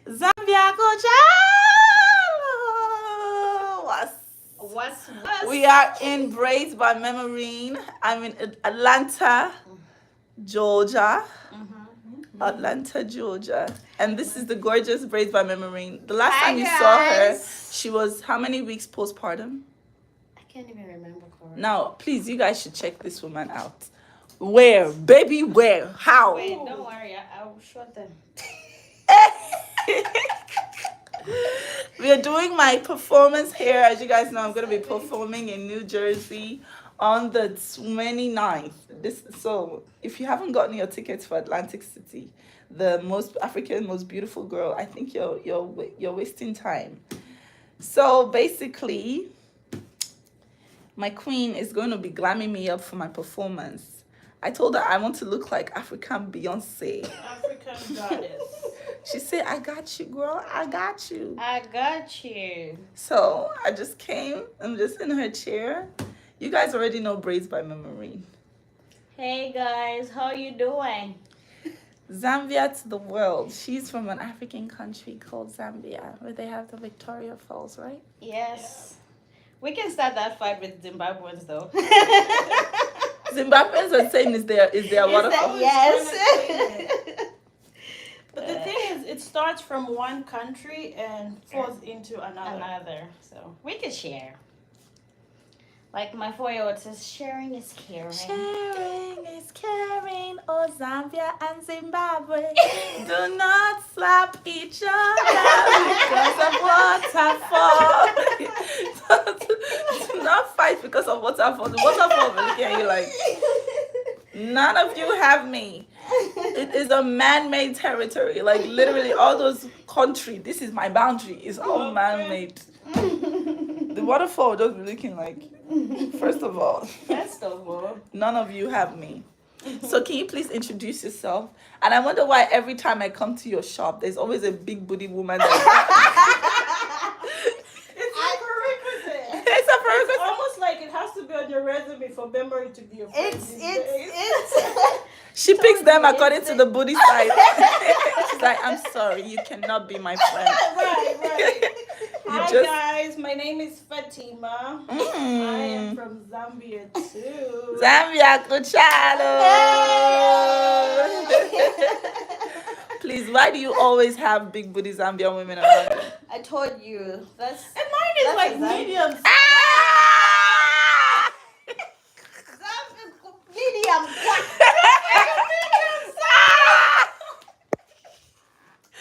Zambia What's We are in Braids by Memoreen. I'm in Atlanta, Georgia. Atlanta, Georgia. And this is the gorgeous Braids by Memoreen. The last Hi, time you saw her, guys. she was how many weeks postpartum? I can't even remember, Korra. Now, please, you guys should check this woman out. Where? Baby, where? How? Wait, don't worry. I'll show them. We are doing my performance here. As you guys know, I'm going to be performing in New Jersey on the 29th. So if you haven't gotten your tickets for Atlantic City, the most African, most beautiful girl, I think you're wasting time. So basically, my queen is going to be glamming me up for my performance. I told her I want to look like African Beyonce. African goddess. She said, I got you, girl. I got you. I got you. So I just came. I'm just in her chair. You guys already know Braids by Memoreen. Hey guys, how you doing? Zambia to the world. She's from an African country called Zambia, where they have the Victoria Falls, right? Yes. We can start that fight with Zimbabweans though. Zimbabweans are saying is their waterfall. Yes. But the thing is, it starts from one country and falls into another. So we can share. Like my 4-year-old says, sharing is caring. Sharing is caring, oh Zambia and Zimbabwe. Do not slap each other because of waterfall. Do not fight because of waterfall. The waterfall will look at you like, none of you have me. It is a man-made territory. Like literally all those country, this is my boundary. It's all man-made. The waterfall just be looking like, first of all, none of you have me. So can you please introduce yourself? And I wonder why every time I come to your shop, there's always a big booty woman. It's It's a prerequisite. It's almost like it has to be on your resume for memory to be your friend. It's She picks them according to the booty size. She's like, I'm sorry, you cannot be my friend. Right. You Hi just- guys, my name is Fatima. I am from Zambia too. Zambia Kuchalo. Please, why do you always have big booty Zambian women around you? I told you. That's And mine is like medium. medium.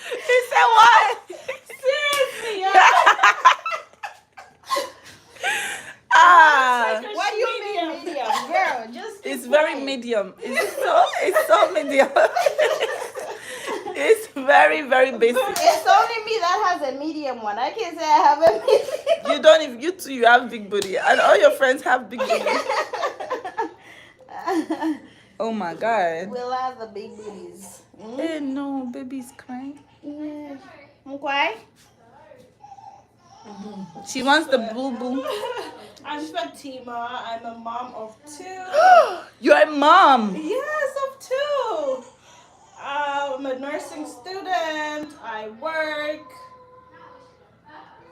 He said what? Seriously, What do you mean medium, girl? Just It's very medium. It's so medium. It's very, very basic. It's only me that has a medium one. I can't say I have a medium. You don't even, you two, you have big booty. And all your friends have big booty. Oh my God. We'll have the big booties. Hey, no, baby's crying. Okay. She wants the boo-boo. I'm Fatima. I'm a mom of 2. You're a mom. Yes, of 2. I'm a nursing student. I work.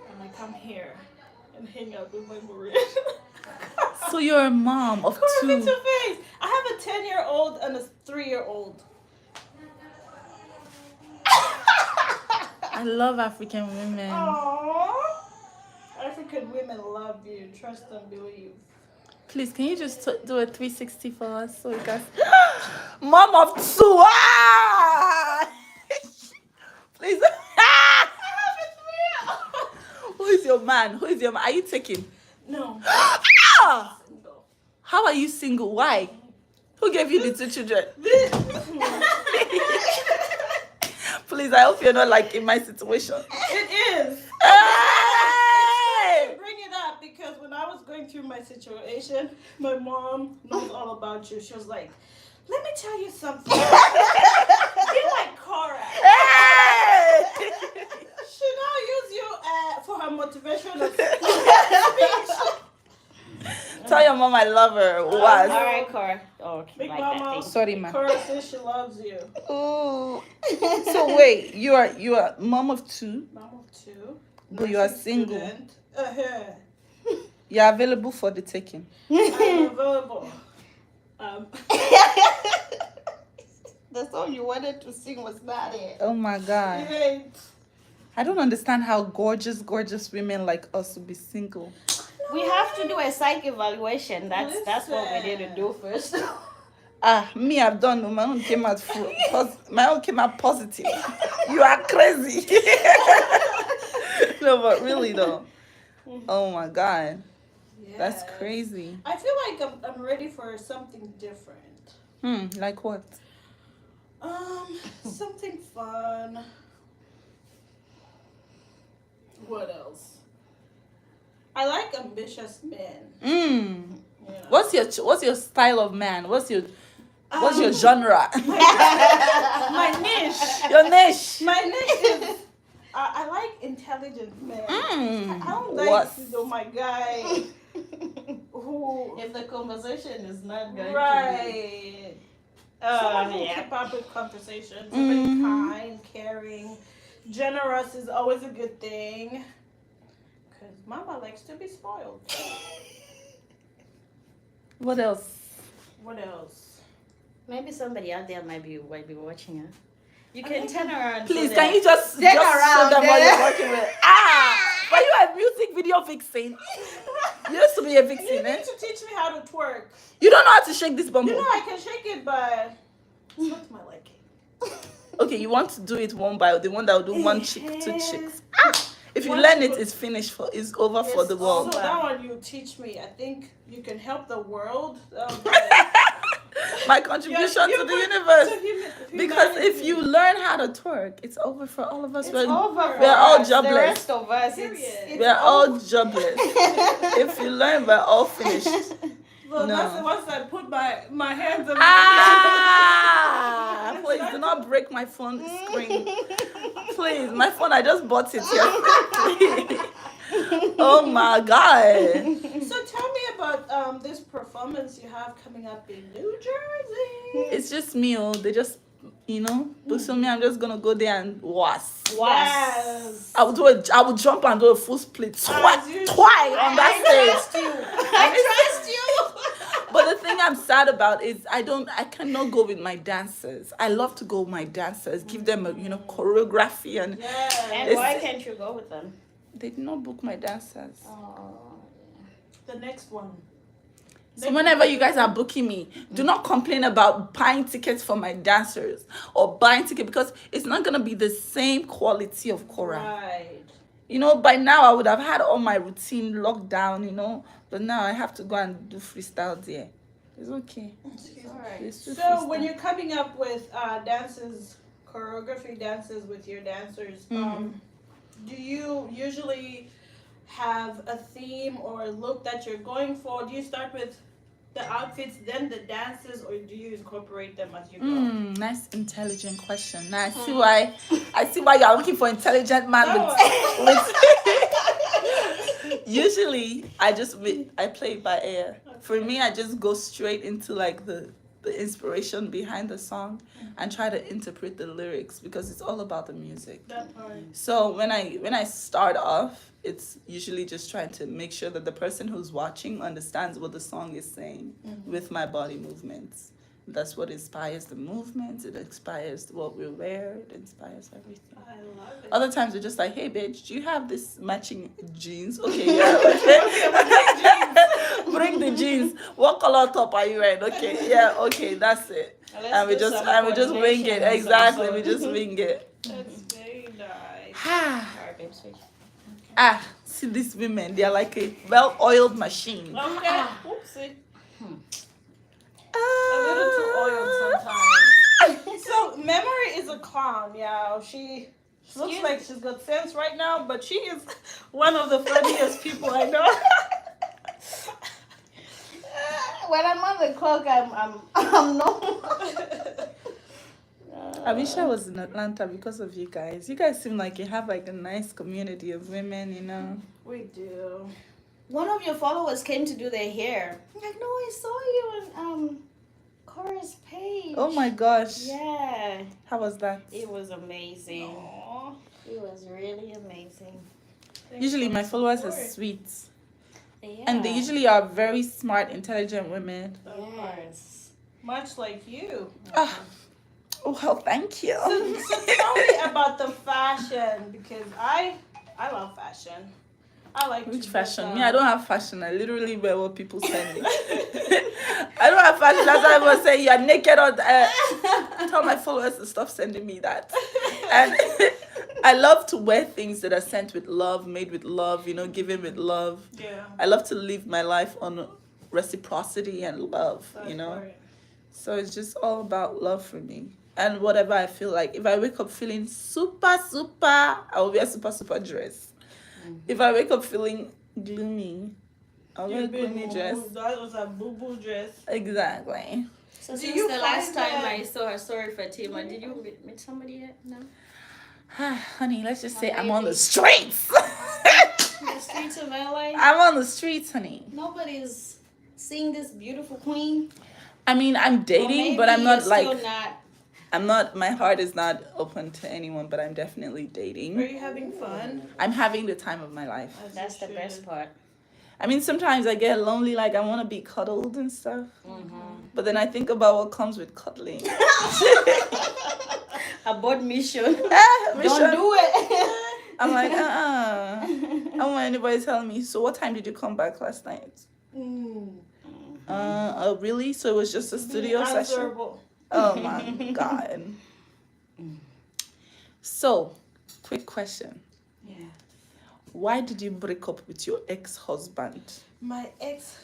And I come here and hang out with my Maria. So you're a mom of Face 2. to face. I have a 10-year-old and a 3-year-old. I love African women. Aww. African women love you. Trust and believe. Please, can you just do a 360 for us so we can... Mom of 2! Ah! Please. I have a 3. Who is your man? Who is your man? Are you taking? No. Ah! How are you single? Why? Who gave you the 2 children? Please, I hope you're not like in my situation. It is. Hey! Bring it up because when I was going through my situation, my mom knows all about you. She was like, let me tell you something. Be like Korra. Hey! She now use you for her motivational speech. Tell your mom I love her. All Was. right, Korra. Oh, okay. like Mama. that thing. Sorry, ma. Korra says she loves you. Oh. So wait, you are mom of two, Mom of two. but you are nursing single. student. Uh-huh. You're available for the taking. I'm available. Um, The song you wanted to sing was not it. Oh my God. Right. I don't understand how gorgeous women like us will be single. We have to do a psych evaluation. That's what we need to do first. Me, I've done. My own came out my own came out positive. You are crazy. No, but really though. Oh my God, that's Yes. crazy. I feel like I'm ready for something different. Like what? Something fun. What else? I like ambitious men. Yeah. What's your style of man? What's your genre? My niche? Your niche? My niche is I like intelligent men. I don't like my guy who If the conversation is not going to right. Someone who keep up with conversations, very kind, caring, generous is always a good thing. Cause Mama likes to be spoiled. What else? What else? Maybe somebody out there might be watching her. You can turn around. Please, so can that- you just Turn show around them what there. you're working with? But you are a music video vixen. You used to be a vixen, You eh? need to teach me how to twerk. You don't know how to shake this You bumble. know I can shake it, but it's not to my liking. Okay, you want to do it one by the one that will do one chick, two Yes. chicks. If you One learn chick it, it's finished it's over for the So world. that one you teach me. I think you can help the world. Okay. My contribution to the universe. Because if you learn how to twerk, it's over for all of us. It's over. we're all us. jobless. The rest of us, Period. it's We're all jobless. If you learn, we're all finished. Well, No. that's once I put my hands on Please do not break my phone screen. Please, my phone, I just bought it yesterday. Oh my God. So tell me about this performance you have coming up in New Jersey. It's just me, they just, so me, I'm just gonna go there and was. Yes. I will jump and do a full split twice on that stage. I trust you. But the thing I'm sad about is I cannot go with my dancers. I love to go with my dancers, give them a choreography and Yes. And why can't you go with them? they did not book my dancers. Oh. The next one. So whenever you guys are booking me, do not complain about buying tickets for my dancers or buying tickets because it's not gonna be the same quality of Korra. Right. By now I would have had all my routine locked down, but now I have to go and do freestyle there. It's okay. Alright. It's just So when freestyle. you're coming up with dances, choreography dances with your dancers, do you usually have a theme or a look that you're going for? Do you start with the outfits, then the dances, or do you incorporate them as you go? Nice, intelligent question. Now I see why you are looking for intelligent man with Usually, I play it by ear. For me, I just go straight into like the inspiration behind the song and try to interpret the lyrics because it's all about the music. That part. So when I start off, it's usually just trying to make sure that the person who's watching understands what the song is saying with my body movements. That's what inspires the movements. It inspires what we wear. It inspires everything. I love it. Other times we're just like, hey, bitch, do you have this matching jeans? Okay, yeah, okay. Bring the jeans. What color top are you wearing? Okay, yeah, okay, that's it. And we just wing it. Exactly, we just wing it. That's very nice. Alright, babe, switch. See these women, they are like a well-oiled machine. Okay. Oopsie. A little too oiled sometimes. So Memoreen is a clown, yeah. She looks like she's got sense right now, but she is one of the funniest people I know. When I'm on the clock, I'm normal. I wish I was in Atlanta because of you guys. You guys seem like you have like a nice community of women, We do. One of your followers came to do their hair. I'm like, no, I saw you on Korra's page. Oh my gosh. Yeah, How was that? it was amazing. Aw, It was really amazing. thanks Usually for my the followers are support. sweet. Yeah. And they usually are very smart, intelligent women. Yes. Much like you. Ah. Oh, well, thank you. So tell me about the fashion because I love fashion. I like Which to dress fashion? up. Me, I don't have fashion. I literally wear what people send me. I don't have fashion. That's why I was saying you're naked on. Tell my followers to stop sending me that. And I love to wear things that are sent with love, made with love, given with love. Yeah. I love to live my life on reciprocity and love, That's right. So it's just all about love for me. And whatever I feel like. If I wake up feeling super, super, I will wear super, super dress. If I wake up feeling gloomy, I'll wear a gloomy dress. That was a boo-boo dress. Exactly. So Do since you the last find time that- I saw her story, Fatima, did you meet somebody yet? No. Honey, let's just say Well, I'm on the maybe. streets. In the streets of LA, I'm on the streets, honey. nobody's seeing this beautiful queen. I mean, I'm Or dating, but I'm maybe not you're like, still not. I'm not, my heart is not open to anyone, but I'm definitely Are dating. you having fun? I'm having the time of my life. As That's you the best should. part. I mean, sometimes I get lonely, like I want to be cuddled and stuff. Mm-hmm. But then I think about what comes with cuddling. Abort mission. Mission. Don't do it. I'm like, I don't want anybody telling me, so what time did you come back last night? Mm. Oh, really? So it was just a studio session? Answerable. Oh my God. So, quick question. Yeah. Why did you break up with your ex-husband? My ex.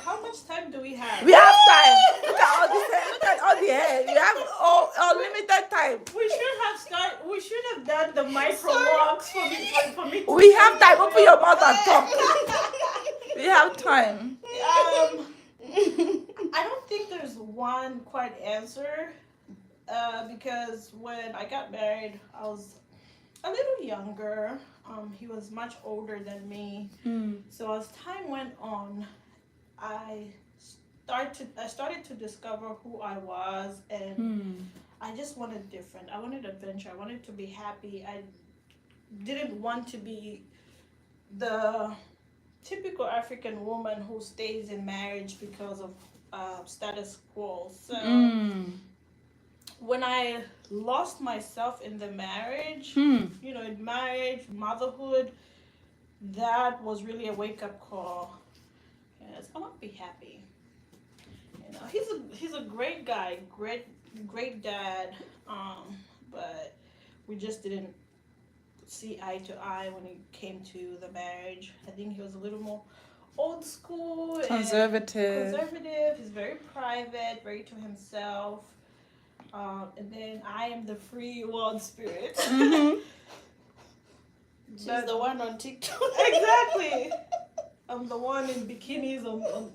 How much time do we have? We have time. Look at all this hair. Look at all the hair. We have all unlimited time. We should have done the micro walks for me. We have time. Open your mouth and talk. We have time. I don't think there's one quite answer, because when I got married, I was a little younger. He was much older than me. So as time went on, I started to discover who I was, and I just wanted different. I wanted adventure. I wanted to be happy. I didn't want to be the typical African woman who stays in marriage because of status quo. So when I lost myself in the marriage, in marriage, motherhood, that was really a wake-up call. Yes, I want to be happy. He's a great guy, great dad, but we just didn't see eye to eye when it came to the marriage. I think he was a little more old school and conservative. He's very private, very to himself. And then I am the free wild spirit. She's the one on TikTok. Exactly. I'm the one in bikinis on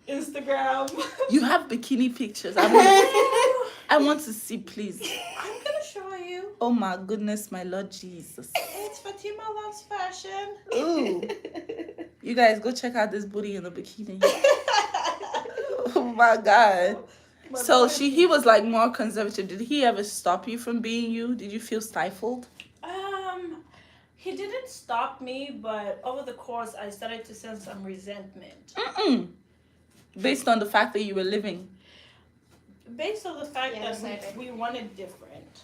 Instagram. You have bikini pictures. I want to see, please. I'm gonna show you. Oh my goodness, my Lord Jesus. It's Fatima Loves Fashion. Ooh. You guys go check out this booty in the bikini. Oh my God. So he was like more conservative. Did he ever stop you from being you? Did you feel stifled? He didn't stop me, but over the course, I started to sense some resentment. Based on the fact that you were living. Based on the fact Yes, that we wanted different.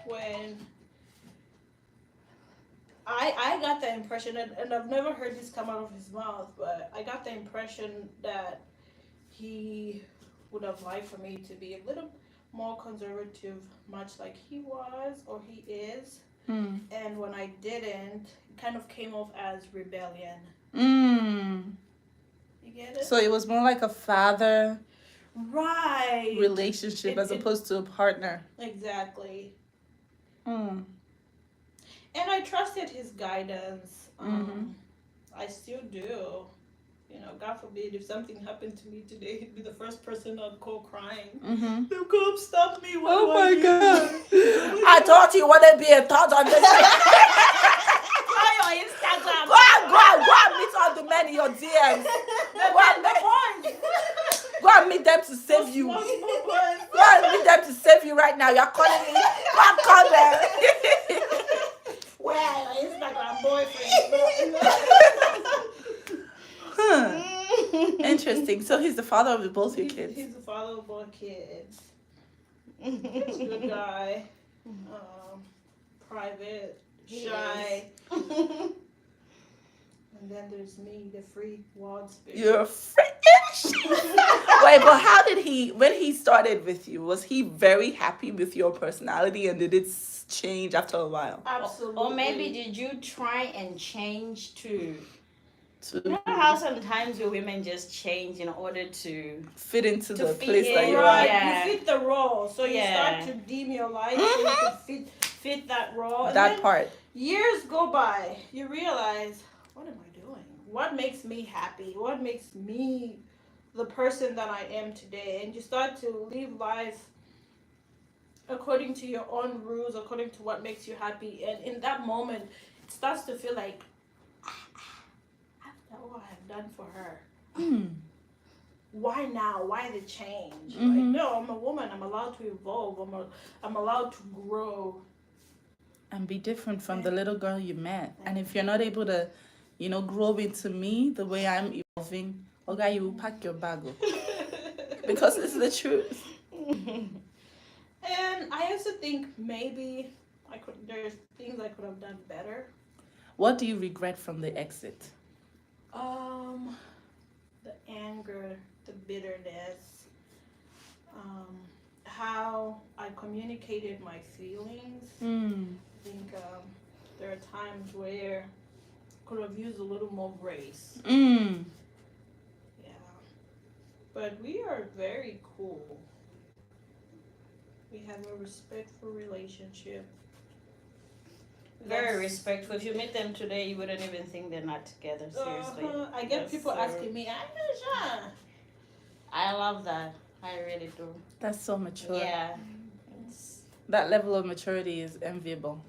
When I got the impression, and I've never heard this come out of his mouth, but I got the impression that he would have liked for me to be a little more conservative, much like he was or he is. And when I didn't, it kind of came off as rebellion. You get it? So it was more like a father Right. relationship as opposed to a partner. Exactly. And I trusted his guidance. I still do. God forbid if something happened to me today, he'd be the first person I'd call crying. The cops stopped me. What do I do? God. I thought you wanted to be a thought on this. Try your Instagram. Go and meet all the men in your DMs. The point. Go and meet them to save you. Small boys. Go and meet them to save you right now. You're calling me. Go and call them. Well, Instagram boyfriend. Interesting. So he's the father of both your kids. He's the father of both kids. He's a good guy. Private, shy. And then there's me, the free wild spirit. You're freaking. Wait, but how did when he started with you, was he very happy with your personality and did it change after a while? Absolutely. Or maybe did you try and change to... To You know how sometimes you women just change in order to fit into to the fit place that in, you're Right, at. Yeah. you fit the role. So you Yeah. start to dim your light so you can fit that role. And That then part. years go by, you realize, what am I doing? What makes me happy? What makes me the person that I am today? And you start to live life according to your own rules, according to what makes you happy. And in that moment, it starts to feel like, after all I have done for her, why now? Why the change? Like, no, I'm a woman. I'm allowed to evolve. I'm allowed to grow. And be different from the little girl you met. And if you're not able to, grow into me the way I'm evolving, okay, you will pack your bag up. Because it's the truth. And I also think maybe there's things I could have done better. What do you regret from the exit? The anger, the bitterness, how I communicated my feelings. I think there are times where I could have used a little more grace. Yeah. But we are very cool. We have a respectful relationship. very respectful. If you meet them today, you wouldn't even think they're not together. Seriously. I get Yes, people sir. asking me, I'm not sure. I love that. I really do. That's so mature. Yeah. It's, That level of maturity is enviable.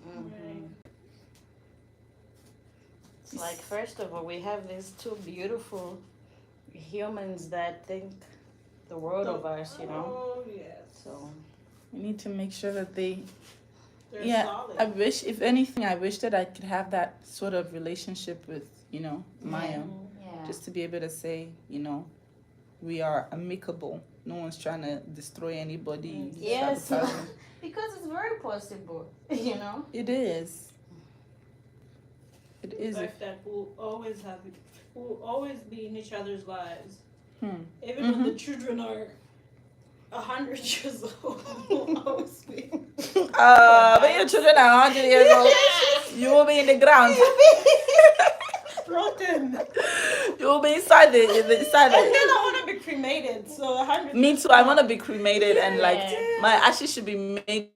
it's like, first of all, we have these two beautiful humans that think the world of us, Oh, yes. So, We need to make sure that They're solid. I wish, if anything, I wish that I could have that sort of relationship with, Maya. yeah. Just to be able to say, we are amicable. No one's trying to destroy anybody. Yes. sabotaging. Because it's very possible, It is. It The is. fact that we'll always be in each other's lives. Even when the children are 100 years old, we'll always be. When your children are 100 years old, you will be in the ground. Rotten. You will be inside the And then I want to be cremated. So 100. Me too. I want to be cremated and Yeah. my ashes should be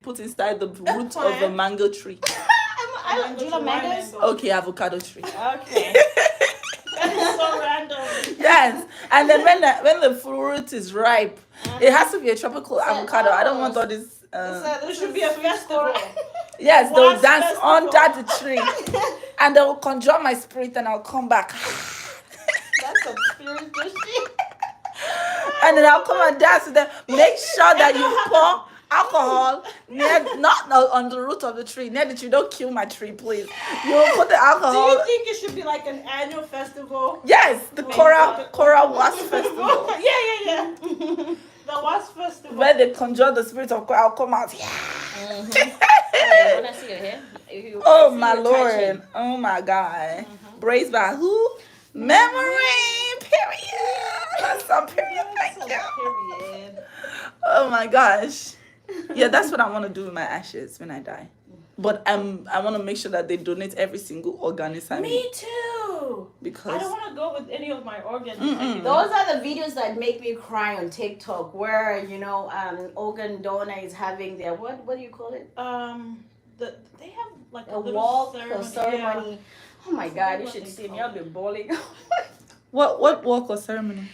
put inside the root of a mango tree. Do you love mangoes? Okay, avocado tree. Okay. That is so random. Yes, and then when the fruit is ripe, it has to be a tropical avocado. I don't want all this. There should be a festival. Yes, they'll Wasp dance festival. under the tree, and they will conjure my spirit, and I'll come back. That's some spiritual shit. And then I'll come and dance with them. Make sure that you pour alcohol not on the root of the tree. Near the tree. Don't kill my tree, please. You will put the Do alcohol. you think it should be like an annual festival? Yes, the Korra Wasp Festival. Yeah. The Wasp Festival. Where they conjure the spirit of Korra, I'll come out. Yeah. Hey, when I see your hair, Oh my lord. Oh my god. Braids by who? Memoreen. Period. That's some period. Thank you. Period. Oh my gosh. Yeah, that's what I want to do with my ashes when I die. But I want to make sure that they donate every single organ inside me. Me too. Because I don't want to go with any of my organs. those are the videos that make me cry on TikTok, where organ donor is having their what do you call it? They have like A little walk or ceremony. Yeah. Oh my God, you should see me. I'll be bawling. what walk or ceremony?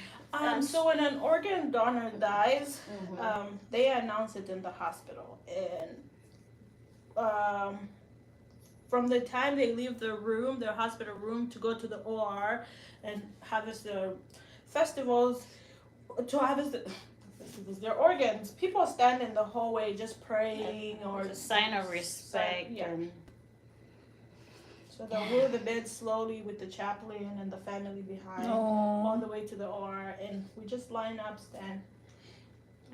So when an organ donor dies, they announce it in the hospital, and from the time they leave their hospital room, to go to the OR and harvest their festivals, to harvest their organs. People stand in the hallway just praying or It's a sign of respect. Yeah. And So they'll move the bed slowly with the chaplain and the family behind, all Oh, the way to the OR, and we just line up, stand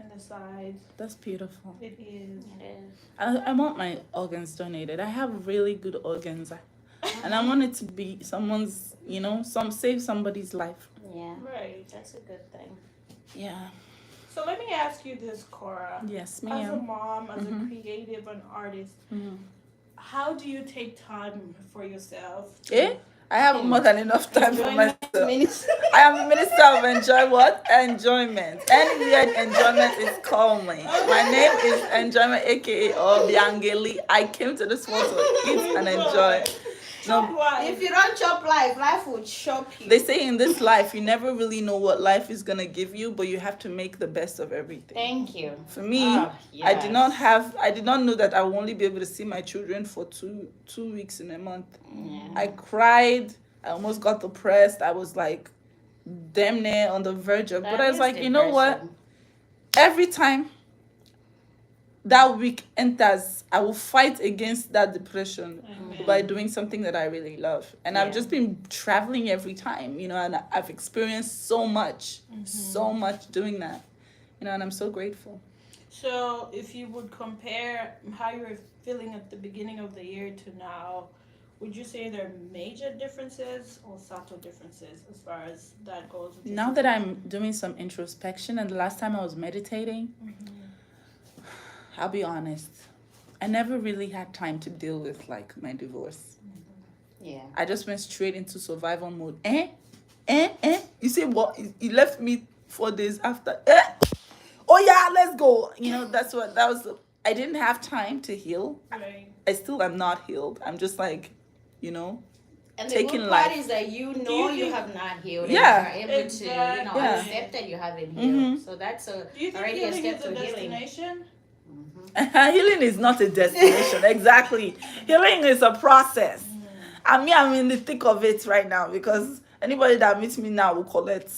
on the sides. that's beautiful. It is. it is. I want my organs donated. I have really good organs, and I want it to be someone's, save somebody's life. Yeah, Right. that's a good thing. Yeah. So let me ask you this, Korra. Yes, As a ma'am. mom, as Mhm. a creative, an artist, Mhm. how do you take time for yourself? I have more than enough time for Enjoyment myself. ministry. I am the minister of enjoyment. Any weird enjoyment is call me. My name is Enjoyment, aka Obiangeli. I came to this world to eat and enjoy. Chop No, life. If you don't chop life, life will chop you. they say in this life you never really know what life is gonna give you, but you have to make the best of everything. Thank you. For me, Oh, I did yes. not know that I will only be able to see my children for two weeks in a month. Yeah. I cried. I almost got depressed. I was like damn near on the verge of. But That I was is like, you know what? depressing. Every time that week enters, I will fight against that depression Amen. by doing something that I really love. And I've Yeah. just been traveling every time, and I've experienced so much doing that, and I'm so grateful. So, if you would compare how you were feeling at the beginning of the year to now, would you say there are major differences or subtle differences as far as that goes? with your Now that I'm situation? doing some introspection, and the last time I was meditating, I'll be honest, I never really had time to deal with like my divorce. Yeah. I just went straight into survival mode. You say what? He left me 4 days after. Oh yeah, let's go. That was. I didn't have time to heal. Right. I still am not healed. I'm just like, And the taking good part life. is that you Do know you you think- have not healed. Yeah. And you're able to, Exactly. Yeah. accept that you haven't healed. Mhm. So that's Do you think already a healing step is a to healing. destination? Healing is not a destination. Exactly. Healing is a process. I'm in the thick of it right now because anybody that meets me now will collect.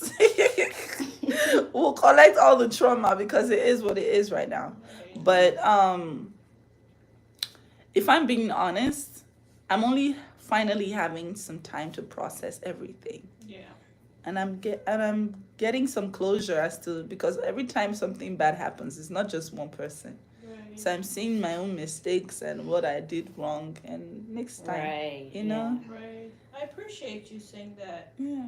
Will collect all the trauma because it is what it is right now. Right. But if I'm being honest, I'm only finally having some time to process everything. Yeah. And I'm getting some closure as to, because every time something bad happens, it's not just one person. Right. So I'm seeing my own mistakes and what I did wrong, and next time, Right. you know. Right. I appreciate you saying that. Yeah.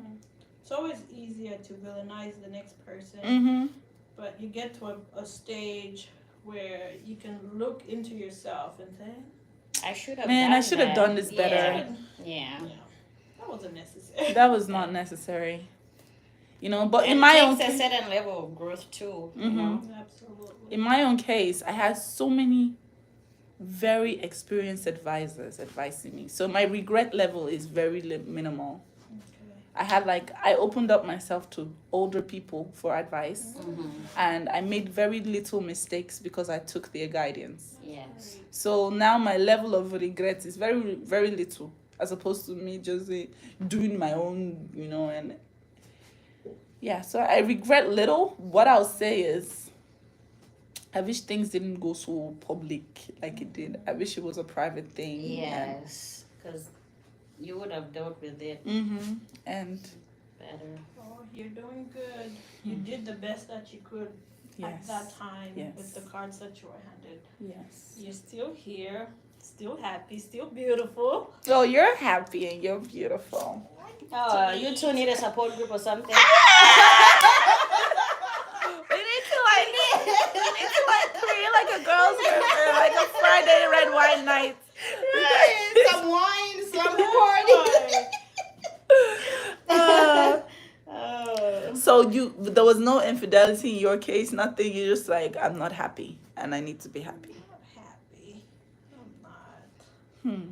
It's always easier to villainize the next person, Mhm. but you get to a stage where you can look into yourself and say, I should have Man, done I should have that. done this better. Yeah. "Yeah, that wasn't necessary." That was not necessary. But in It my takes own a case, certain level of growth too. You Mhm. know? Absolutely. in my own case, I had so many very experienced advisors advising me. So my regret level is very minimal. Okay. I opened up myself to older people for advice, Mhm. and I made very little mistakes because I took their guidance. Yes. So now my level of regret is very, very little, as opposed to me just doing my own, and yeah, so I regret little. What I'll say is, I wish things didn't go so public like it did. I wish it was a private thing. Yes. Because you would have dealt with it And better. Oh, you're doing good. You did the best that you could at that yes, time Yes. with the cards that you were handed. yes. You're still here, still happy, still beautiful. Oh, you're happy and you're beautiful. Oh, you two need a support group or something. We need to create like a girls' group, or like a Friday red wine night. Some wine, some party. Oh. So there was no infidelity in your case, nothing. You're just like, I'm not happy, and I need to be happy. I'm not happy. I'm not.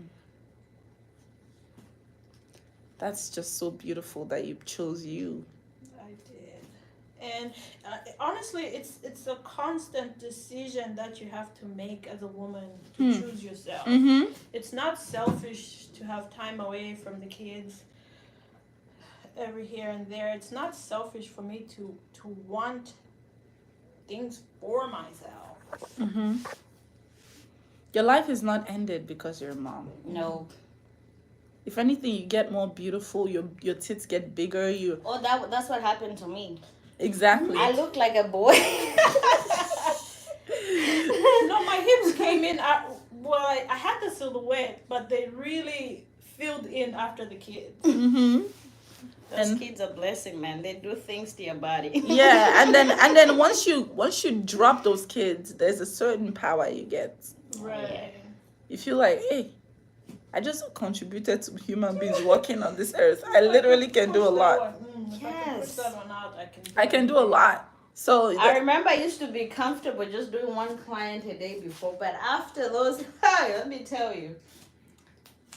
That's just so beautiful that you chose you. I did. And honestly, it's a constant decision that you have to make as a woman to choose yourself. Mm-hmm. It's not selfish to have time away from the kids. every here and there. It's not selfish for me to want things for myself. Mm-hmm. Your life is not ended because you're a mom. No. If anything, you get more beautiful. Your tits get bigger. You Oh, that's what happened to me. exactly. I look like a boy. No, my hips came in. I had the silhouette, but they really filled in after the kids. Mm-hmm. Those And- kids are blessing, man. They do things to your body. Yeah, and then once you drop those kids, there's a certain power you get. Right. You feel like, hey, I just contributed to human beings walking on this earth. I literally can do a lot. If I can push that one out, I can do a lot. So I remember I used to be comfortable just doing one client a day before, but after those, hey, let me tell you,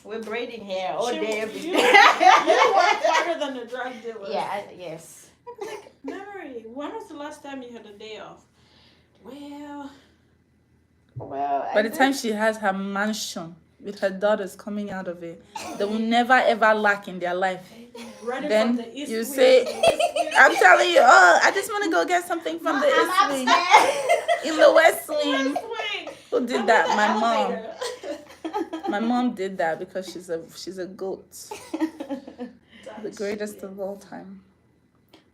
we're braiding hair all day, every day. You work harder than the drug dealer. Yeah, yes. Memory, when was the last time you had a day off? Well, by the time she has her mansion with her daughters coming out of it, they will never ever lack in their life. Running Then from the east you wing say, to the west wing. I'm telling you, oh, I just want to go get something from the east wing. In the west wing. West wing. Who I'm did in that? the My mom. elevator. My mom did that because she's a goat. The greatest of all time.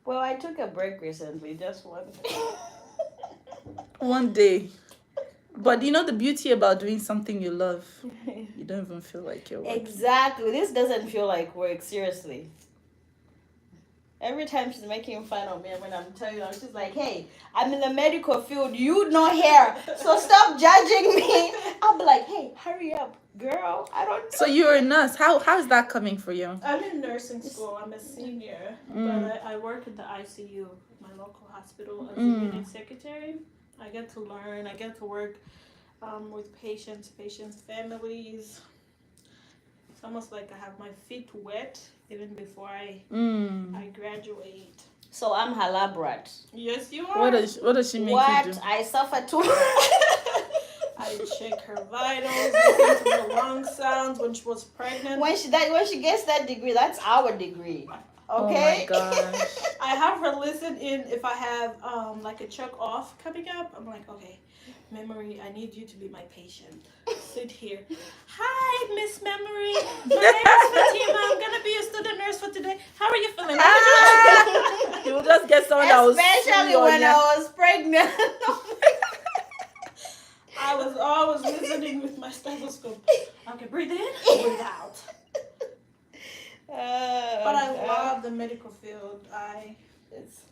Well, I took a break recently, just one. One day. But you know the beauty about doing something you love? You don't even feel like you're working. Exactly. This doesn't feel like work, seriously. Every time she's making fun of me when I'm telling her, she's like, hey, I'm in the medical field, you know hair, so stop judging me. I'll be like, hey, hurry up, girl. I don't know. So you're a nurse. How's that coming for you? I'm in nursing school. I'm a senior, but I work at the ICU, my local hospital, as a unit secretary. I get to learn. I get to work with patients' families. It's almost like I have my feet wet even before I graduate. So I'm her lab rat. Yes, you are. What does she make What? you do? I suffer too. I check her vitals, listen to her lung sounds when she was pregnant. When she gets that degree, that's our degree. Okay? Oh my gosh. I have her listen in if I have like a check off coming up. I'm like, okay, Memory, I need you to be my patient. Sit here. Hi, Miss Memory. My name is Fatima. I'm gonna be a student nurse for today. How are you feeling? You will just get someone that was Especially when I was pregnant. I was always listening with my stethoscope. Okay, breathe in, breathe out. But I love the medical field.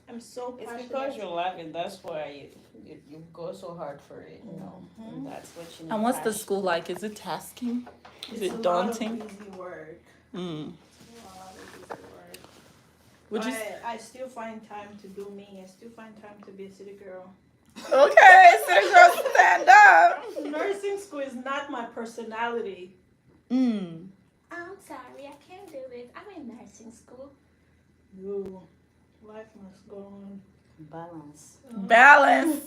I'm so passionate. It's because you love it. That's why you go so hard for it. You know, that's what you need. And what's the passion. school like? Is it tasking? Is It's it a daunting? lot of easy work. Mm. It's a lot of easy work. Would you? I still find time to do me. I still find time to be a city girl. Okay, so girl, stand up. Nursing school is not my personality. Mm. I'm sorry, I can't do it. I'm in nursing school. Ooh, life must go on. Balance. Balance.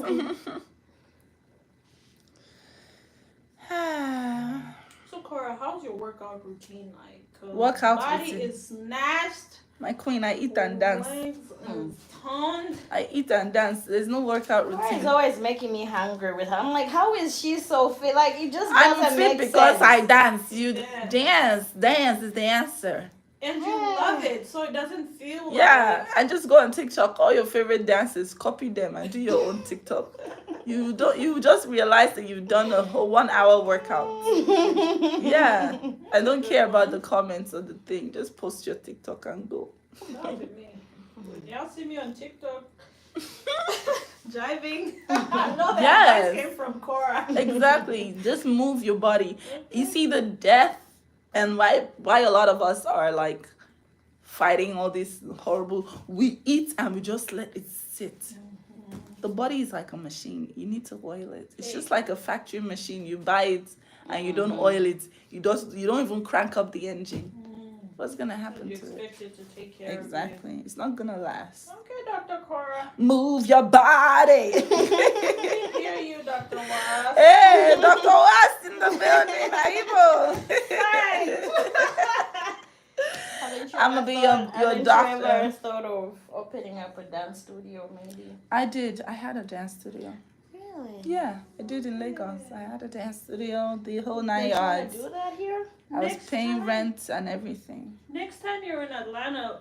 So Korra, how's your workout routine like? 'Cause Workout body routine. is snatched. My queen, I eat and dance. Legs is toned. I eat and dance. There's no workout She's routine. always making me hungry with her. I'm like, how is she so fit? Like, it just doesn't I'm make fit because sense. I dance. You Yeah. dance. Dance is the answer. And you love it, so it doesn't feel Yeah, and just go on TikTok, all your favorite dances, copy them and do your own TikTok. You just realize that you've done a whole 1 hour workout. Yeah. I don't care about the comments or the thing. Just post your TikTok and go. That would be me. Y'all see me on TikTok jiving. I know that Yes. advice came from Korra. Exactly. Just move your body. You see the death and why a lot of us are like fighting all this horrible. We eat and we just let it sit. The body is like a machine. You need to oil it. It's just like a factory machine. You buy it and you don't oil it. You don't even crank up the engine. What's gonna happen You to it? expect it to take care of you. Exactly. It's not gonna last. Okay, Dr. Korra. Move your body. We hear you, Dr. Waz. Hey, Dr. West in the building. Aibo. Hi. I'm gonna be Have your you doctor. ever thought of opening up a dance studio, maybe? I did. I had a dance studio. Really? Yeah, I did in Lagos. I had a dance studio, the whole 9 They trying yards. to do that here? I was Next paying time- rent and everything. Next time you're in Atlanta,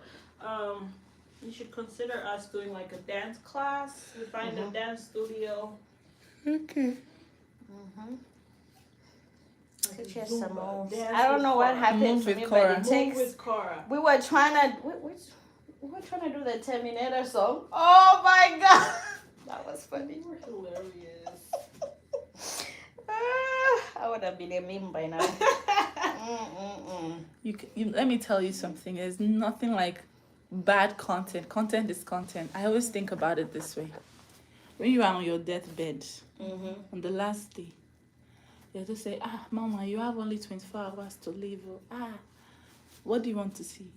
you should consider us doing like a dance class. We find a dance studio. Okay. Mm-hmm. Like a Teach us some Zumba, moves. dance I don't with know what Korra. happened Move to with me, Korra. but it Move takes. with Korra. We were trying to. We were trying to do the Terminator song. Oh my god, that was funny. You were hilarious. I would have been a meme by now. Let me tell you something. There's nothing like bad content. Content is content. I always think about it this way. When you are on your deathbed, on the last day, you have to say, Mama, you have only 24 hours to live. What do you want to see?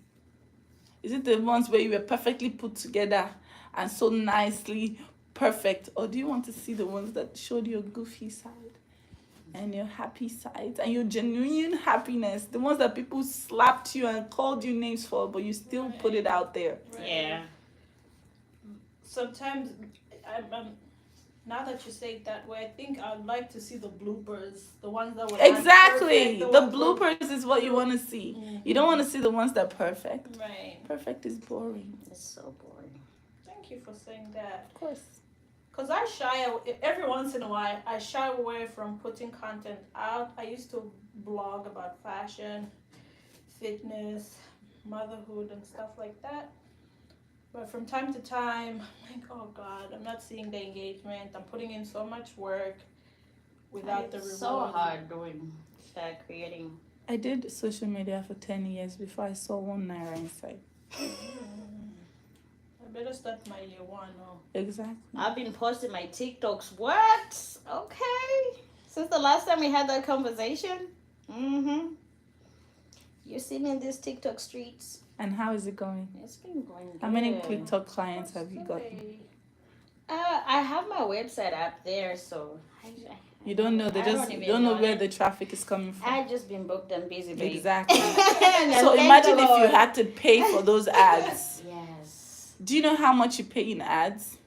Is it the ones where you were perfectly put together and so nicely perfect? Or do you want to see the ones that showed your goofy side and your happy side and your genuine happiness? The ones that people slapped you and called you names for, but you still put it out there. Right. Yeah. Sometimes, I'm now that you say it that way, I think I'd like to see the bloopers, the ones that were not Exactly. perfect, The ones bloopers is what you want to see. You don't want to see the ones that are perfect. Right. Perfect is boring. It's so boring. Thank you for saying that. Of course. Because every once in a while, I shy away from putting content out. I used to blog about fashion, fitness, motherhood, and stuff like that. But from time to time, I'm like, oh God, I'm not seeing the engagement. I'm putting in so much work without the reward. It's so hard creating. I did social media for 10 years before I saw 1 naira inside. I better start my year one. Oh. Exactly. I've been posting my TikToks. What? Okay. Since the last time we had that conversation. You see me in these TikTok streets. And how is it going? It's been going good. How many TikTok clients have you got? I have my website up there, so You don't know. I don't You even don't know know where it. the traffic is coming from. I just been booked and busy, babe. Exactly. And So thank imagine the if you Lord. had to pay for those ads. Yes. Do you know how much you pay in ads?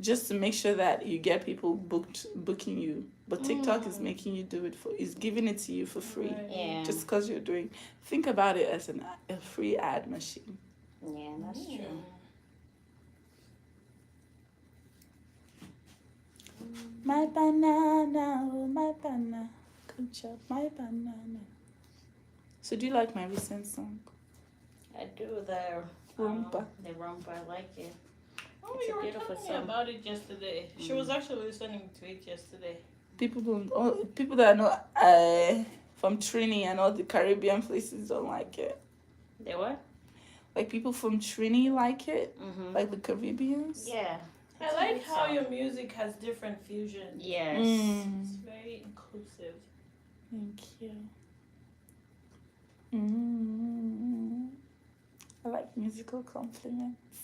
Just to make sure that you get people booking you. But TikTok is making you do it is giving it to you for free. Right. Yeah. Just because you're doing. Think about it as a free ad machine. Yeah, that's true. My banana, oh my banana, come chop my banana. So do you like my recent song? I do the Rumba. The rumba, I like it. Oh, It's a you were beautiful telling me song. about it yesterday. She was actually listening to it yesterday. People that are not from Trini and all the Caribbean places don't like it. The what? Like people from Trini like it, like the Caribbeans. Yeah. I like how your music has different fusions. Yes. It's very inclusive. Thank you. I like musical compliments.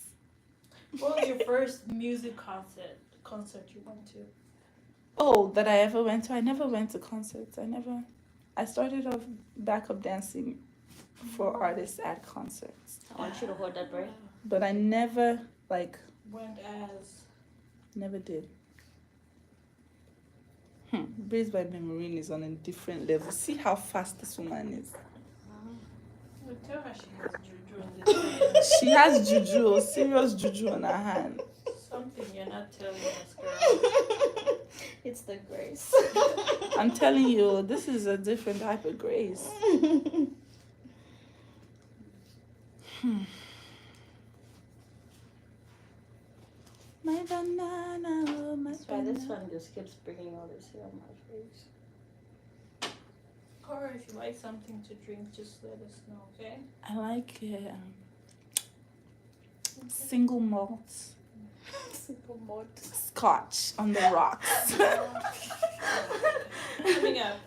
What was your first music concert you went to? Oh, that I ever went to? I never went to concerts. I started off backup dancing for artists at concerts. I want you to hold that breath. But I never, Went as never did. Braids by Memoreen is on a different level. See how fast this woman is. we tell her she has juju on this hand. She has juju, serious juju on her hand. Something you're not telling us, girl. It's the grace. I'm telling you, this is a different type of grace. My banana, oh my That's why this banana. one just keeps bringing all this hair on my face. Korra, if you like something to drink, just let us know, okay? I like single malt Simple mode. scotch on the rocks. Coming up.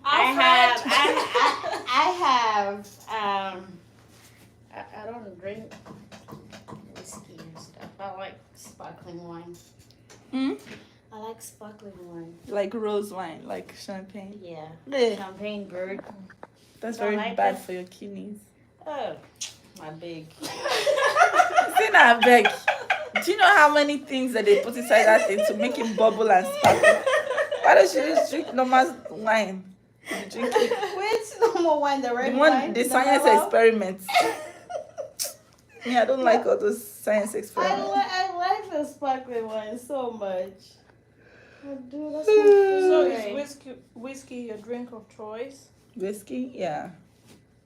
I don't drink whiskey and stuff. I like sparkling wine. I like sparkling wine. Like rose wine, like champagne. Yeah. Ugh, Champagne bird. that's Don't very like bad that? for your kidneys. Oh, My big. See now, beg. Do you know how many things that they put inside that thing to make it bubble and sparkle? Why don't you just drink normal wine? You drink it. Which normal wine? The The red one, wine? the science mellow? experiments. Me, I don't like all those science experiments. I like the sparkling wine so much. I do. That's So my is favorite. whiskey your drink of choice? Whiskey, yeah.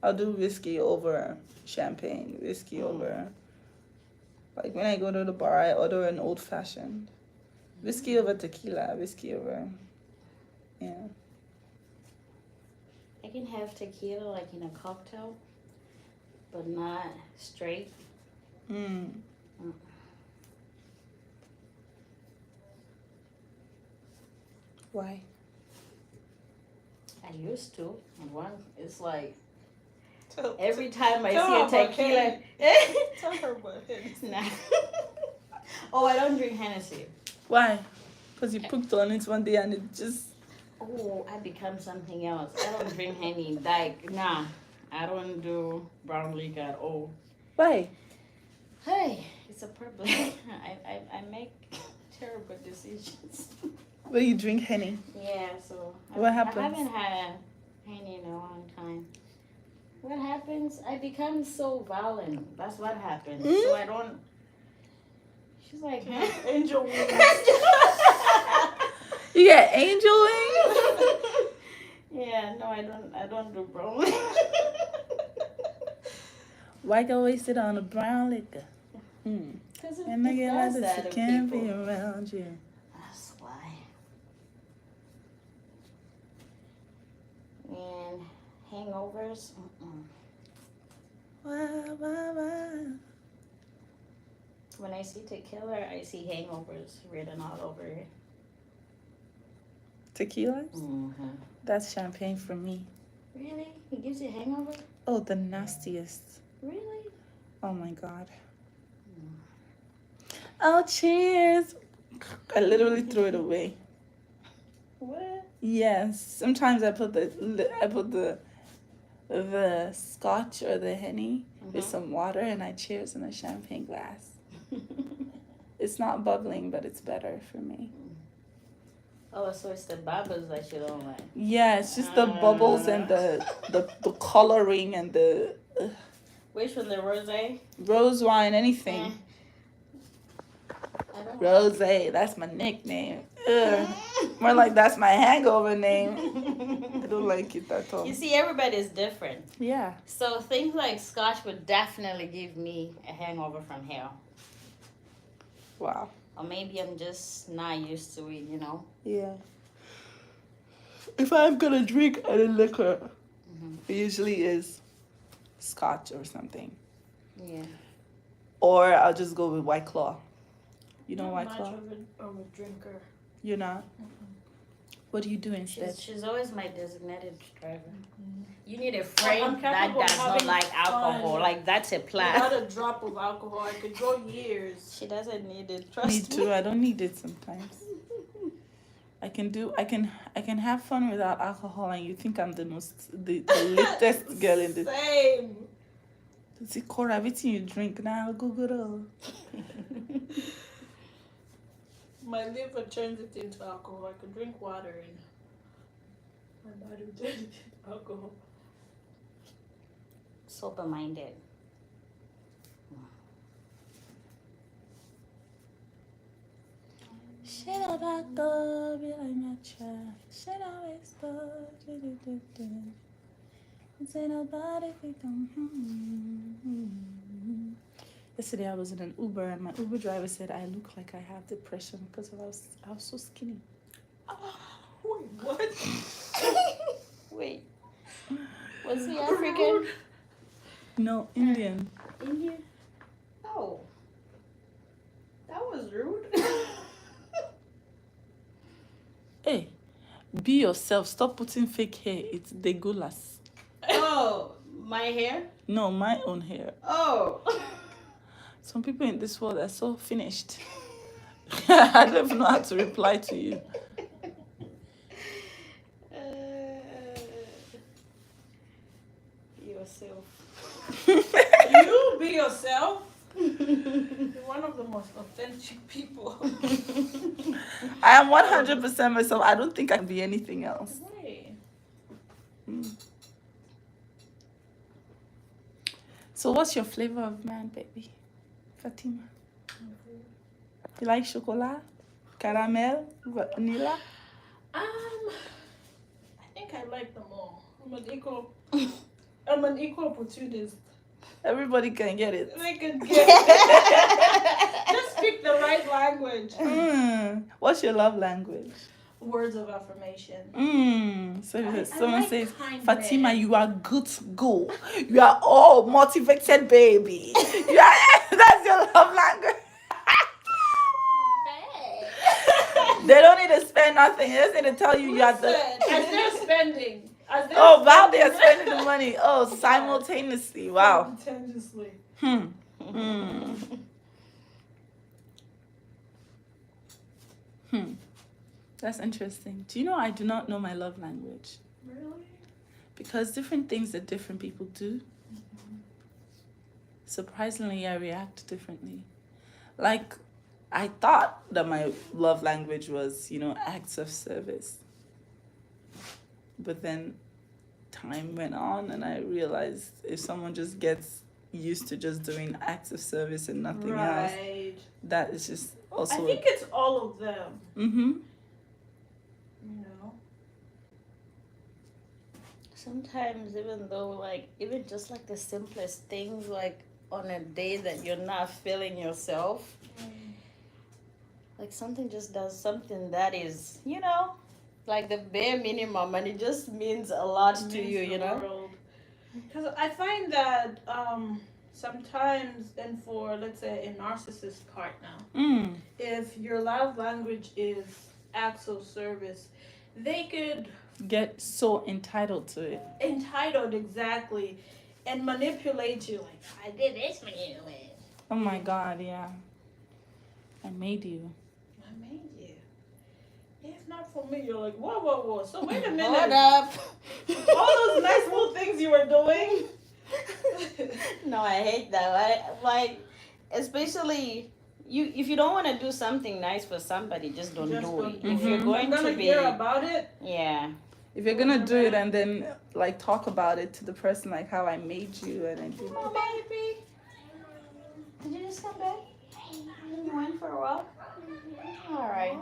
I'll do whiskey over champagne. Whiskey over. Like when I go to the bar, I order an old fashioned. Whiskey over tequila. Whiskey over. Yeah. I can have tequila like in a cocktail, but not straight. Mm. Why? I used to, and one it's like Tell, every time I tell see her a about tequila. tell her what it is. Nah. Oh, I don't drink Hennessy. Why? Because you puked on it one day and it just. Oh, I become something else. I don't drink Henny. Like, nah, I don't do brown liquor at all. Why? Hey, it's a problem. I make terrible decisions. Well, you drink Henny. Yeah, so What I happens? haven't had Henny in a long time. What happens? I become so violent. That's what happens. So I don't. She's like, huh? Angel wings. You get angel wings? Yeah, no, I don't do brown. Why go waste it on a brown liquor? Mm. Because it And I get like does this, that it to can't people. be around you. That's why. And hangovers. Why? When I see tequila, I see hangovers written all over it. Tequila? Mm-hmm. That's champagne for me. Really? It gives you a hangover? Oh, the nastiest. Really? Oh my god. Oh, cheers. I literally threw it away. What? Yes. Sometimes I put the scotch or the Henny with some water and I cheers in a champagne glass. It's not bubbling, but it's better for me. Oh, so it's the bubbles that you don't like. Yeah, it's just the bubbles and the coloring and the Which one, the rosé? rose wine, anything. I don't Rose, that's my nickname. Ugh. More like that's my hangover name. I don't like it at all. You see, everybody's different. Yeah. So things like scotch would definitely give me a hangover from hell. Wow. Or maybe I'm just not used to it, you know? Yeah. If I'm gonna drink any liquor, it usually is scotch or something. Yeah. Or I'll just go with White Claw. You know Not White much Claw? of a drinker. You're not? What do you do instead? She's always my designated driver. You need a I'm friend that capable of does not having like alcohol. fun. Like, that's a plan. Without a drop of alcohol, I could go years. She doesn't need it. Me Trust me. too. I don't need it sometimes. I can have fun without alcohol and you think I'm the latest girl in the Same. see Korra, everything you drink now, Google. My liver turns it into alcohol. I could drink water and my body would turn it into alcohol. Sober minded. Should I back up, be like my child? Should I waste up? Say nobody if we don't. Yesterday I was in an Uber and my Uber driver said I look like I have depression because I was so skinny. Wait, what? Wait. Was he African? No, Indian. Indian? Oh. That was rude. Hey, be yourself. Stop putting fake hair. It's degulas. Oh, my hair? No, my own hair. Oh. Some people in this world are so finished. I don't even know how to reply to you. Yourself. You? be yourself. You're one of the most authentic people. I am 100% myself. I don't think I can be anything else. Right. So what's your flavor of man, baby? Fatima. You like chocolate? Caramel? Vanilla? I think I like them all. I'm an equal opportunist. Everybody can get it. I could get it. Just speak the right language. What's your love language? Words of affirmation. So I if someone like says, kind Fatima, men. you are good to go. You are all motivated, baby. That's your love language. They don't need to spend nothing. They just need to tell you you are the. As they're spending. Oh, wow, they are spending the money. Oh, simultaneously. Wow. Simultaneously. That's interesting. Do you know I do not know my love language? Really? Because different things that different people do. Surprisingly, I react differently. Like, I thought that my love language was, acts of service. But then time went on and I realized if someone just gets used to just doing acts of service and nothing else, Right. that is just also. I think it's all of them. You know? Sometimes even though like even just like the simplest things like on a day that you're not feeling yourself, like something just does something that is, like the bare minimum and it just means a lot to you, Because I find that sometimes, and for let's say a narcissist partner, if your love language is acts of service, they could Get so entitled to it. entitled exactly and manipulate you like I did this for you. Oh my God, yeah. I made you. I made you. If not for me, you're like, whoa. So wait a minute. Hold up. All those nice little things you were doing. No, I hate that. Like, especially if you don't want to do something nice for somebody, just don't do it. If you're going I'm gonna to be, hear about it. yeah. If you're gonna do it and then like talk about it to the person like how I made you and I did. Oh, baby. Did you just come back? You went for a walk? All right.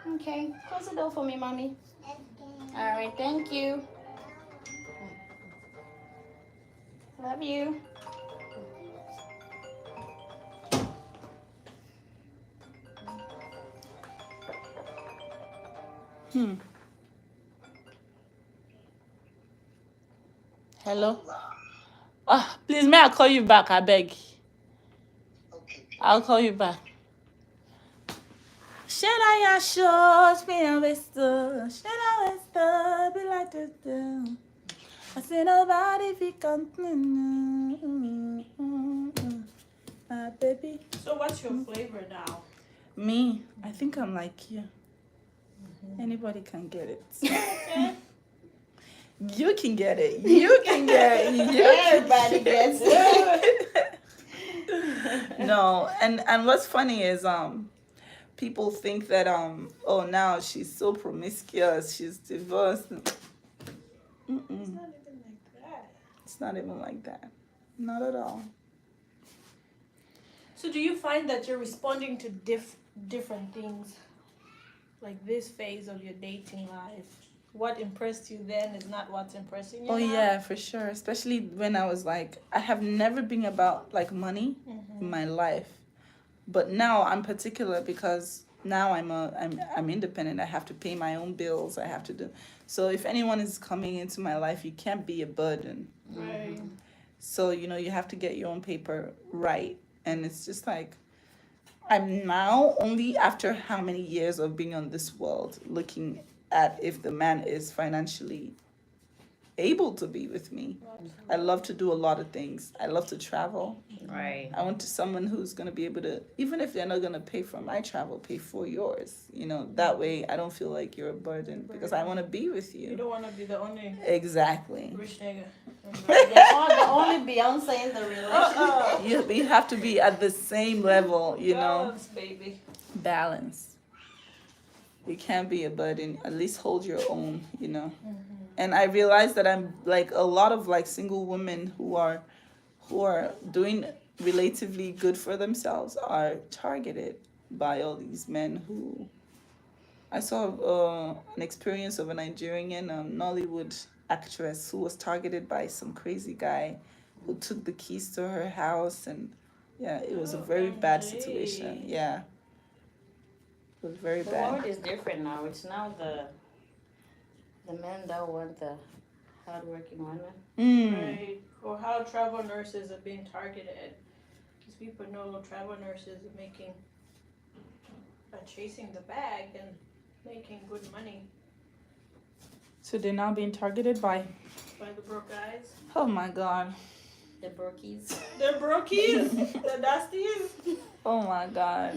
Okay. Close the door for me, mommy. All right. Thank you. Love you. Hello? Please, may I call you back? I beg. I'll call you back. Should I short be a whistle? Should I whistle be like this? I say nobody be complaining. My baby. So what's your flavor now? Me, I think I'm like you. Anybody can get it. You can get it. You can get it. Everybody gets it. No, and what's funny is people think that oh now she's so promiscuous, she's divorced. It's not even like that. It's not even like that. Not at all. So do you find that you're responding to different things? Like this phase of your dating life, what impressed you then is not what's impressing you Oh now? yeah, for sure. Especially when I was like, I have never been about like money in my life, but now I'm particular because now I'm independent. I have to pay my own bills. I have to do. So if anyone is coming into my life, you can't be a burden. Right. So you have to get your own paper right, and it's just like. I'm now only after how many years of being on this world looking at if the man is financially able to be with me. I love to do a lot of things. I love to travel. Right. I want to someone who's going to be able to, even if they're not going to pay for my travel, pay for yours. That way I don't feel like you're a burden because I want to be with You you. don't want to be the only Exactly. rich nigga. The only Beyonce in the relationship. You have to be at the same level, you know. Balance, baby. Balance. You can't be a burden. At least hold your own, you know. And I realized that I'm like a lot of like single women who are doing relatively good for themselves are targeted by all these men who I saw an experience of a Nigerian Nollywood actress who was targeted by some crazy guy who took the keys to her house, and yeah, it was a very bad situation. Yeah, it was very The bad. world is different now. It's now the men that want the hardworking women. Right. Or how travel nurses are being targeted. Because people know travel nurses are chasing the bag and making good money So they're now being targeted by. by the broke guys. Oh my God. The brookies. They're brokies, the dusties. Oh my God.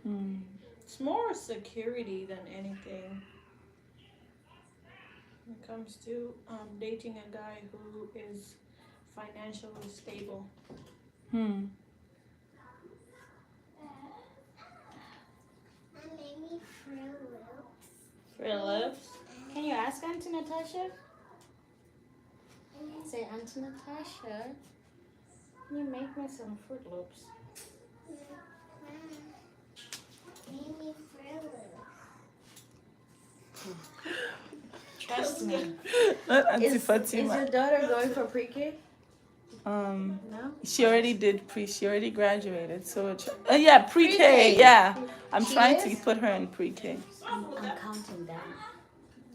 Mm. It's more security than anything when it comes to dating a guy who is financially stable. Hmm. Fruit Loops. Can you ask Auntie Natasha? Say, Auntie Natasha, can you make me some Fruit Loops? Trust me. Not Auntie Is Fatima. your daughter going for pre-K? No. No? She already did she already graduated. So yeah, pre-K. Pre-K. Yeah. I'm She trying is? to put her in pre-K. I'm counting down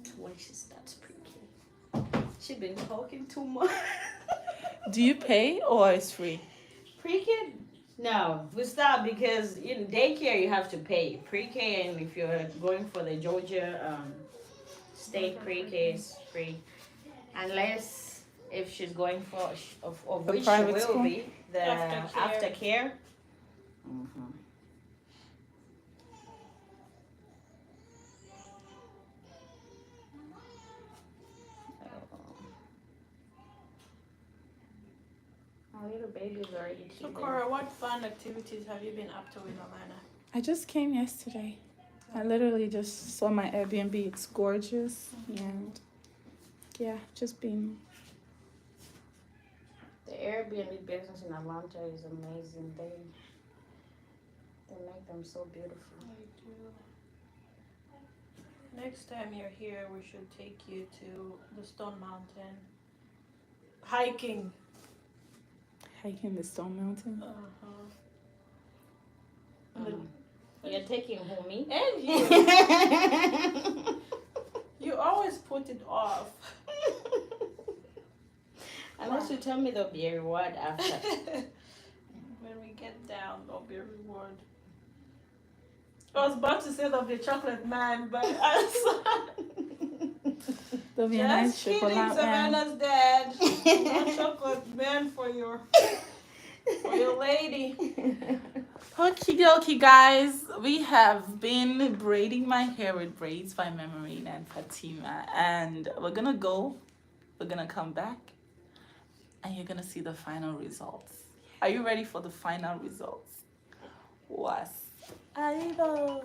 to when she starts pre-K. She's been talking too much. Do you pay or it's free? Pre-K? No, we stop because in daycare you have to pay. Pre-K, and if you're going for the Georgia state pre-K is free. Unless if she's going for, of A which she private will school? be, the aftercare. Mm-hmm. Our little baby's already So, teething. Korra, what fun activities have you been up to in Atlanta? I just came yesterday. I literally just saw my Airbnb. It's gorgeous. And yeah, just been. The Airbnb business in Atlanta is amazing. They make them so beautiful. I do. Next time you're here, we should take you to the Stone Mountain. Hiking. Hiking the Stone Mountain. You're taking who, me? And you. You always put it off. Unless you tell me there'll be a reward after. When we get down, there'll be a reward. I was about to say there'll be a chocolate man, but There'll be a nice just kidding, chocolate man. Savannah's dad. No chocolate man for your lady. Okie dokie, guys. We have been braiding my hair with braids by Memoreen and Fatima. And we're gonna go. We're gonna come back. And you're gonna see the final results. Are you ready for the final results? Was. Arriba.